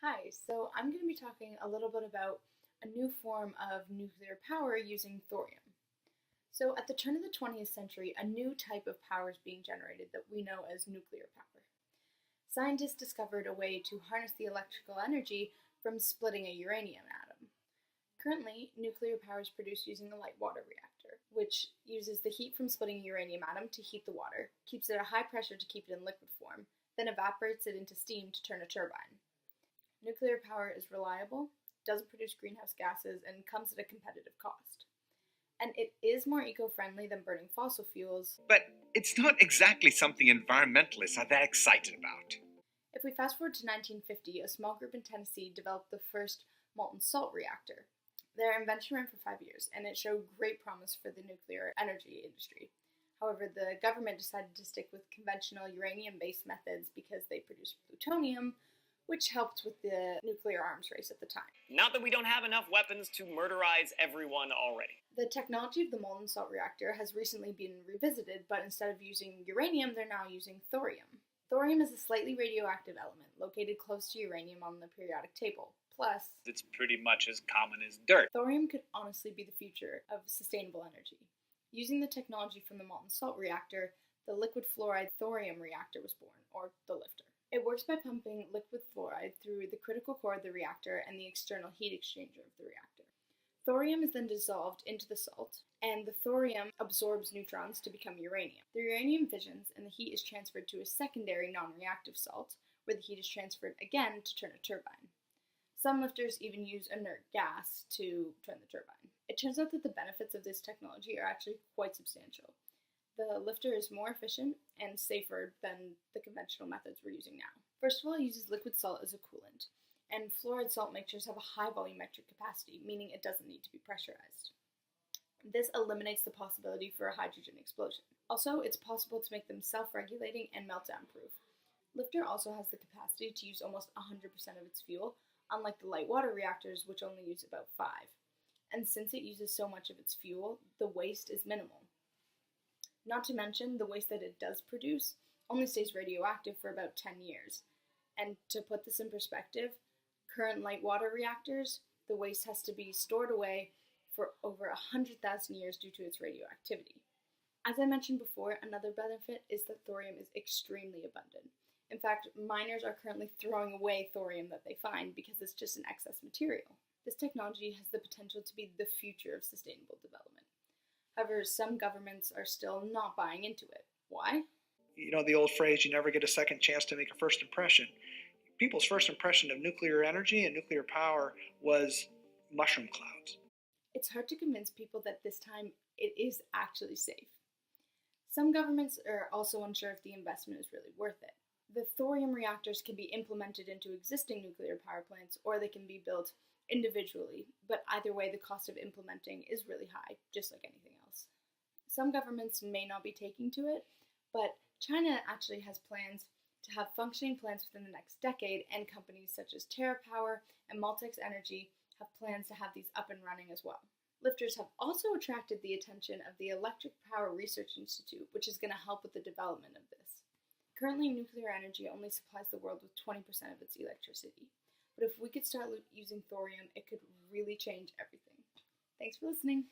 Hi, so I'm going to be talking a little bit about a new form of nuclear power using thorium. So, at the turn of the 20th century, a new type of power is being generated that we know as nuclear power. Scientists discovered a way to harness the electrical energy from splitting a uranium atom. Currently, nuclear power is produced using a light water reactor, which uses the heat from splitting a uranium atom to heat the water, keeps it at a high pressure to keep it in liquid form, then evaporates it into steam to turn a turbine. Nuclear power is reliable, doesn't produce greenhouse gases, and comes at a competitive cost. And it is more eco-friendly than burning fossil fuels. But it's not exactly something environmentalists are that excited about. If we fast forward to 1950, a small group in Tennessee developed the first molten salt reactor. Their invention ran for 5 years, and it showed great promise for the nuclear energy industry. However, the government decided to stick with conventional uranium-based methods because they produced plutonium, which helped with the nuclear arms race at the time. Not that we don't have enough weapons to murderize everyone already. The technology of the molten salt reactor has recently been revisited, but instead of using uranium, they're now using thorium. Thorium is a slightly radioactive element located close to uranium on the periodic table. Plus, It's pretty much as common as dirt. thorium could honestly be the future of sustainable energy. Using the technology from the molten salt reactor, the liquid fluoride thorium reactor was born, or the lifter. It works by pumping liquid fluoride through the critical core of the reactor and the external heat exchanger of the reactor. Thorium is then dissolved into the salt, and the thorium absorbs neutrons to become uranium. The uranium fissions, and the heat is transferred to a secondary non-reactive salt, where the heat is transferred again to turn a turbine. Some lifters even use inert gas to turn the turbine. It turns out that the benefits of this technology are actually quite substantial. The lifter is more efficient and safer than the conventional methods we're using now. First of all, it uses liquid salt as a coolant, and fluoride salt mixtures have a high volumetric capacity, meaning it doesn't need to be pressurized. This eliminates the possibility for a hydrogen explosion. Also, it's possible to make them self-regulating and meltdown proof. Lifter also has the capacity to use almost 100% of its fuel, unlike the light water reactors, which only use about 5%. And since it uses so much of its fuel, the waste is minimal. Not to mention, the waste that it does produce only stays radioactive for about 10 years. And to put this in perspective, current light water reactors, the waste has to be stored away for over 100,000 years due to its radioactivity. As I mentioned before, another benefit is that thorium is extremely abundant. In fact, miners are currently throwing away thorium that they find because it's just an excess material. This technology has the potential to be the future of sustainable development. However, some governments are still not buying into it. Why? You know the old phrase, you never get a second chance to make a first impression. People's first impression of nuclear energy and nuclear power was mushroom clouds. It's hard to convince people that this time it is actually safe. Some governments are also unsure if the investment is really worth it. The thorium reactors can be implemented into existing nuclear power plants, or they can be built individually, but either way, the cost of implementing is really high, just like anything else. Some governments may not be taking to it, but China actually has plans to have functioning plants within the next decade, and companies such as TerraPower and Maltex Energy have plans to have these up and running as well. Lifters have also attracted the attention of the Electric Power Research Institute, which is going to help with the development of this. Currently, nuclear energy only supplies the world with 20% of its electricity. But if we could start using thorium, it could really change everything. Thanks for listening.